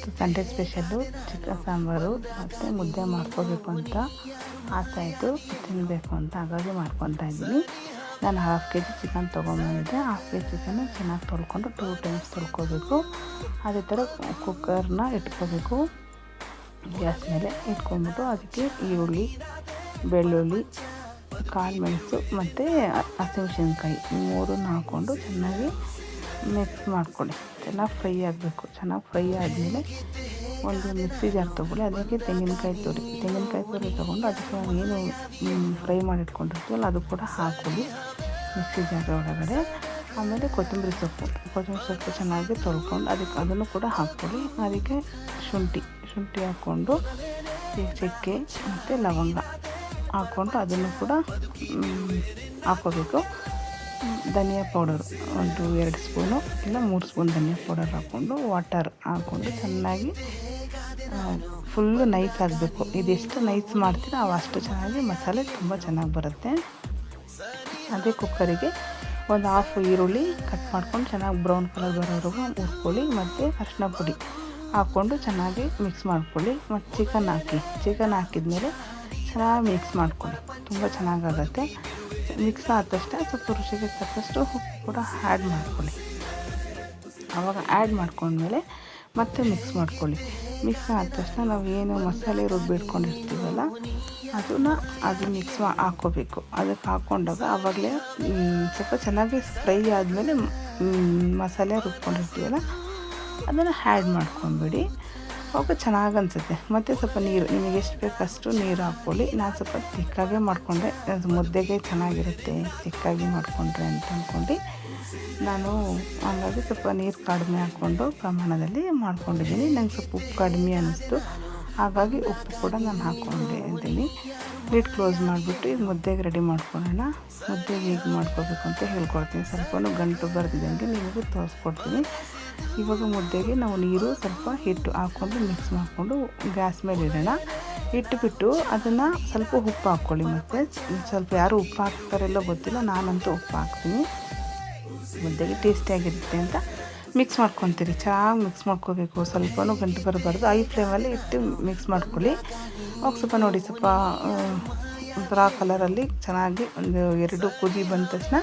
ಇವತ್ತು Sunday special chicken sambar ಮತ್ತು ಮುದ್ದೆ ಮಾಡ್ಕೋಬೇಕು ಅಂತ ಆಸೆ ಆಯಿತು, ತಿನ್ನಬೇಕು ಅಂತ ಹಾಗಾಗಿ ಮಾಡ್ಕೊತಾ ಇದ್ದೀನಿ. ನಾನು 1/2 kg ಚಿಕನ್ ತೊಗೊಂಬಂದಿದ್ದೆ. 1/2 kg ಚಿಕನ್ನು ಚೆನ್ನಾಗಿ ತೊಳ್ಕೊಂಡು 2 times ತೊಳ್ಕೊಬೇಕು. ಅದೇ ಥರ ಕುಕ್ಕರ್ನ ಇಟ್ಕೋಬೇಕು. ಗ್ಯಾಸ್ ಮೇಲೆ ಇಟ್ಕೊಂಡ್ಬಿಟ್ಟು ಅದಕ್ಕೆ ಈರುಳ್ಳಿ, ಬೆಳ್ಳುಳ್ಳಿ, ಕಾಳು ಮೆಣಸು ಮತ್ತು ಹಸಿಮೆಣಸಿನ್ಕಾಯಿ 3 ಹಾಕ್ಕೊಂಡು ಚೆನ್ನಾಗಿ ಮಿಕ್ಸ್ ಮಾಡ್ಕೊಳ್ಳಿ. ಚೆನ್ನಾಗಿ ಫ್ರೈ ಆಗಬೇಕು. ಚೆನ್ನಾಗಿ ಫ್ರೈ ಆದಮೇಲೆ ಒಂದು ಮಿಕ್ಸಿ ಜಾರ್ ತೊಗೊಳ್ಳಿ. ಅದಕ್ಕೆ ತೆಂಗಿನಕಾಯಿ ತುರಿ ತೊಗೊಂಡು ಅದಕ್ಕೆ ಏನು ಫ್ರೈ ಮಾಡಿಟ್ಕೊಂಡಿರ್ತೀವಲ್ಲ ಅದು ಕೂಡ ಹಾಕ್ಕೊಳ್ಳಿ ಮಿಕ್ಸಿ ಜಾರ್ ಒಳಗಡೆ. ಆಮೇಲೆ ಕೊತ್ತಂಬರಿ ಸೊಪ್ಪು ಚೆನ್ನಾಗಿ ತೊಳ್ಕೊಂಡು ಅದನ್ನು ಕೂಡ ಹಾಕ್ಕೊಳ್ಳಿ. ಅದಕ್ಕೆ ಶುಂಠಿ ಹಾಕ್ಕೊಂಡು ಚಕ್ಕೆ ಮತ್ತು ಲವಂಗ ಹಾಕ್ಕೊಂಡು ಅದನ್ನು ಕೂಡ ಹಾಕ್ಕೋಬೇಕು. ಧನಿಯಾ ಪೌಡರು ಒಂದು 2 ಸ್ಪೂನು ಇಲ್ಲ 3 ಸ್ಪೂನ್ ಧನಿಯಾ ಪೌಡರ್ ಹಾಕ್ಕೊಂಡು ವಾಟರ್ ಹಾಕ್ಕೊಂಡು ಚೆನ್ನಾಗಿ ಫುಲ್ಲು ನೈಸ್ ಆಗಬೇಕು. ಇದೆಷ್ಟು ನೈಸ್ ಮಾಡ್ತೀರೋ ಅಷ್ಟು ಚೆನ್ನಾಗಿ ಮಸಾಲೆ ತುಂಬ ಚೆನ್ನಾಗಿ ಬರುತ್ತೆ. ಅದೇ ಕುಕ್ಕರಿಗೆ ಒಂದು 1/2 ಈರುಳ್ಳಿ ಕಟ್ ಮಾಡ್ಕೊಂಡು ಚೆನ್ನಾಗಿ ಬ್ರೌನ್ ಕಲರ್ ಬರೋವರೆಗೂ ಹುರ್ಕೊಳ್ಳಿ. ಮತ್ತು ಅರಿಶಿನ ಪುಡಿ ಹಾಕ್ಕೊಂಡು ಚೆನ್ನಾಗಿ ಮಿಕ್ಸ್ ಮಾಡ್ಕೊಳ್ಳಿ. ಮತ್ತು ಚಿಕನ್ ಹಾಕಿದ್ಮೇಲೆ ಚೆನ್ನಾಗಿ ಮಿಕ್ಸ್ ಮಾಡ್ಕೊಳ್ಳಿ. ತುಂಬ ಚೆನ್ನಾಗಾಗತ್ತೆ. ಮಿಕ್ಸ್ ಆದ ತಕ್ಷಣ ಸ್ವಲ್ಪ ರುಚಿಗೆ ತಕ್ಕಷ್ಟು ಉಪ್ಪು ಕೂಡ ಆ್ಯಡ್ ಮಾಡ್ಕೊಳ್ಳಿ. ಆವಾಗ ಆ್ಯಡ್ ಮಾಡ್ಕೊಂಡ್ಮೇಲೆ ಮತ್ತೆ ಮಿಕ್ಸ್ ಮಾಡ್ಕೊಳ್ಳಿ. ಮಿಕ್ಸ್ ಆದ ತಕ್ಷಣ ನಾವು ಏನು ಮಸಾಲೆ ರುಬ್ಬಿಟ್ಕೊಂಡಿರ್ತೀವಲ್ಲ ಅದು ಮಿಕ್ಸ್ ಹಾಕ್ಕೋಬೇಕು. ಅದಕ್ಕೆ ಹಾಕ್ಕೊಂಡಾಗ ಆವಾಗಲೇ ಸ್ವಲ್ಪ ಚೆನ್ನಾಗಿ ಫ್ರೈ ಆದಮೇಲೆ ಮಸಾಲೆ ರುಬ್ಕೊಂಡಿರ್ತೀವಲ್ಲ ಅದನ್ನು ಆ್ಯಡ್ ಮಾಡ್ಕೊಂಬಿಡಿ. ಅವಾಗ ಚೆನ್ನಾಗಿ ಅನಿಸುತ್ತೆ. ಮತ್ತು ಸ್ವಲ್ಪ ನೀರು ನಿಮಗೆ ಎಷ್ಟು ಬೇಕಷ್ಟು ನೀರು ಹಾಕ್ಕೊಳ್ಳಿ. ನಾನು ಸ್ವಲ್ಪ ತಿಕ್ಕಾಗೆ ಮಾಡಿಕೊಂಡೆ, ಅದು ಮುದ್ದೆಗೆ ಚೆನ್ನಾಗಿರುತ್ತೆ ತಿಕ್ಕಾಗಿ ಮಾಡಿಕೊಂಡ್ರೆ ಅಂತ ಅಂದ್ಕೊಂಡು ನಾನು ಹಾಗಾಗಿ ಸ್ವಲ್ಪ ನೀರು ಕಡಿಮೆ ಹಾಕ್ಕೊಂಡು ಪ್ರಮಾಣದಲ್ಲಿ ಮಾಡ್ಕೊಂಡಿದ್ದೀನಿ. ನಂಗೆ ಸ್ವಲ್ಪ ಉಪ್ಪು ಕಡಿಮೆ ಅನ್ನಿಸ್ತು, ಹಾಗಾಗಿ ಉಪ್ಪು ಕೂಡ ನಾನು ಹಾಕ್ಕೊಂಡಿದ್ದೀನಿ. ಲಿಡ್ ಕ್ಲೋಸ್ ಮಾಡಿಬಿಟ್ಟು ಈಗ ಮುದ್ದೆಗೆ ರೆಡಿ ಮಾಡ್ಕೊಳ್ಳೋಣ. ಮುದ್ದೆಗೆ ಹೇಗೆ ಮಾಡ್ಕೋಬೇಕು ಅಂತ ಹೇಳ್ಕೊಡ್ತೀನಿ. ಸ್ವಲ್ಪ ಗಂಟು ಬರೆದಿದ್ದಂಗೆ ನಿಮಗೆ ತೋರಿಸ್ಕೊಡ್ತೀನಿ. ಇವಾಗ ಮುದ್ದೆಗೆ ನಾವು ನೀರು ಸ್ವಲ್ಪ ಹಿಟ್ಟು ಹಾಕ್ಕೊಂಡು ಮಿಕ್ಸ್ ಮಾಡಿಕೊಂಡು ಗ್ಯಾಸ್ ಮೇಲೆ ಇಡೋಣ. ಇಟ್ಟುಬಿಟ್ಟು ಅದನ್ನು ಸ್ವಲ್ಪ ಉಪ್ಪು ಹಾಕ್ಕೊಳ್ಳಿ. ಮತ್ತು ಸ್ವಲ್ಪ ಯಾರು ಉಪ್ಪು ಹಾಕ್ತಾರೆಲ್ಲೋ ಗೊತ್ತಿಲ್ಲ, ನಾನಂತೂ ಉಪ್ಪು ಹಾಕ್ತೀನಿ. ಮುದ್ದೆಗೆ ಟೇಸ್ಟಿಯಾಗಿರುತ್ತೆ ಅಂತ ಮಿಕ್ಸ್ ಮಾಡ್ಕೊತೀರಿ. ಚೆನ್ನಾಗಿ ಮಿಕ್ಸ್ ಮಾಡ್ಕೋಬೇಕು. ಸ್ವಲ್ಪನೂ ಗಂಟು ಬರಬಾರ್ದು. ಹೈ ಫ್ಲೇಮಲ್ಲಿ ಇಟ್ಟು ಮಿಕ್ಸ್ ಮಾಡ್ಕೊಳ್ಳಿ. ಅವಾಗ ಸ್ವಲ್ಪ ನೋಡಿ ಸ್ವಲ್ಪ ಒಂಥರ ಕಲರಲ್ಲಿ ಚೆನ್ನಾಗಿ ಒಂದು 2 ಕುದಿ ಬಂದ ತಕ್ಷಣ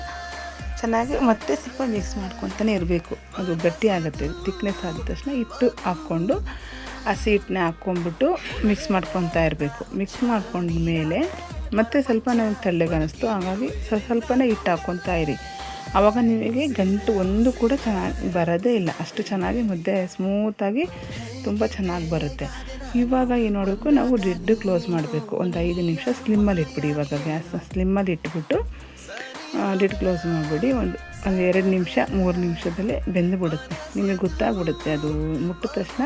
ಚೆನ್ನಾಗಿ ಮತ್ತೆ ಸ್ವಲ್ಪ ಮಿಕ್ಸ್ ಮಾಡ್ಕೊತಾನೆ ಇರಬೇಕು. ಅದು ಗಟ್ಟಿ ಆಗುತ್ತೆ. ತಿಕ್ನೆಸ್ ಆದ ತಕ್ಷಣ ಹಿಟ್ಟು ಹಾಕ್ಕೊಂಡು ಹಸಿ ಹಿಟ್ಟನ್ನ ಹಾಕ್ಕೊಂಡ್ಬಿಟ್ಟು ಮಿಕ್ಸ್ ಮಾಡ್ಕೊತಾ ಇರಬೇಕು. ಮಿಕ್ಸ್ ಮಾಡ್ಕೊಂಡ್ಮೇಲೆ ಮತ್ತೆ ಸ್ವಲ್ಪ ನನಗೆ ತೆಳ್ಳಗೆ ಅನ್ನಿಸ್ತು, ಹಾಗಾಗಿ ಸ್ವಲ್ಪನೇ ಹಿಟ್ಟು ಹಾಕ್ಕೊತಾ ಇರಿ. ಆವಾಗ ನಿಮಗೆ ಗಂಟು ಒಂದು ಕೂಡ ಚೆನ್ನಾಗಿ ಬರೋದೇ ಇಲ್ಲ. ಅಷ್ಟು ಚೆನ್ನಾಗಿ ಮುದ್ದೆ ಸ್ಮೂತಾಗಿ ತುಂಬ ಚೆನ್ನಾಗಿ ಬರುತ್ತೆ. ಇವಾಗ ಏನು ಮಾಡಬೇಕು, ನಾವು ಲಿಡ್ ಕ್ಲೋಸ್ ಮಾಡಬೇಕು. ಒಂದು 5 ನಿಮಿಷ ಸ್ಲಿಮ್ಮಲ್ಲಿ ಇಟ್ಬಿಡಿ. ಇವಾಗ ಗ್ಯಾಸ್ನ ಸ್ಲಿಮ್ಮಲ್ಲಿ ಇಟ್ಬಿಟ್ಟು ಲಿಡ್ ಕ್ಲೋಸ್ ಮಾಡಿಬಿಡಿ. ಒಂದು 2 ನಿಮಿಷ 3 ನಿಮಿಷದಲ್ಲೇ ಬೆಂದು ಬಿಡುತ್ತೆ. ನಿಮಗೆ ಗೊತ್ತಾಗ್ಬಿಡುತ್ತೆ. ಅದು ಮುಟ್ಟಿದ ತಕ್ಷಣ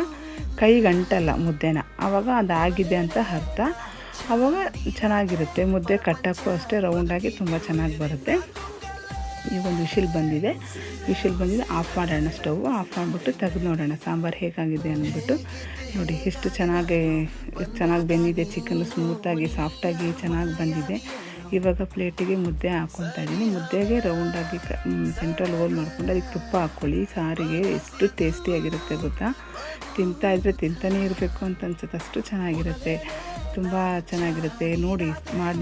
ಕೈಗೆ ಅಂಟಲ್ಲ ಮುದ್ದೆನ. ಆವಾಗ ಅದಾಗಿದೆ ಅಂತ ಅರ್ಥ. ಆವಾಗ ಚೆನ್ನಾಗಿರುತ್ತೆ ಮುದ್ದೆ. ಕಟ್ಟಕ್ಕೂ ಅಷ್ಟೇ ರೌಂಡಾಗಿ ತುಂಬ ಚೆನ್ನಾಗಿ ಬರುತ್ತೆ. ಈಗ ಒಂದು ವಿಶಿಲ್ ಬಂದಿದೆ. ಆಫ್ ಮಾಡೋಣ. ಸ್ಟವ್ ಆಫ್ ಮಾಡಿಬಿಟ್ಟು ತೆಗೆದು ನೋಡೋಣ ಸಾಂಬಾರು ಹೇಗಾಗಿದೆ ಅಂದ್ಬಿಟ್ಟು. ನೋಡಿ ಎಷ್ಟು ಚೆನ್ನಾಗಿ ಬೆಂದಿದೆ. ಚಿಕನ್ ಸ್ಮೂತಾಗಿ ಸಾಫ್ಟಾಗಿ ಚೆನ್ನಾಗಿ ಬಂದಿದೆ. ಇವಾಗ ಪ್ಲೇಟಿಗೆ ಮುದ್ದೆ ಹಾಕ್ಕೊತಾ ಇದ್ದೀನಿ. ಮುದ್ದೆಗೆ ರೌಂಡಾಗಿ ಸೆಂಟ್ರಲ್ ಹೋಲ್ ಮಾಡ್ಕೊಂಡು ಅದಕ್ಕೆ ತುಪ್ಪ ಹಾಕ್ಕೊಳ್ಳಿ. ಸಾರಿಗೆ ಎಷ್ಟು ಟೇಸ್ಟಿಯಾಗಿರುತ್ತೆ ಗೊತ್ತಾ. ತಿಂತಾಯಿದ್ರೆ ತಿಂತಾನೇ ಇರಬೇಕು ಅಂತ ಅನ್ಸುತ್ತೆ. ಅಷ್ಟು ಚೆನ್ನಾಗಿರುತ್ತೆ. ತುಂಬ ಚೆನ್ನಾಗಿರುತ್ತೆ. ನೋಡಿ ಮಾಡಿ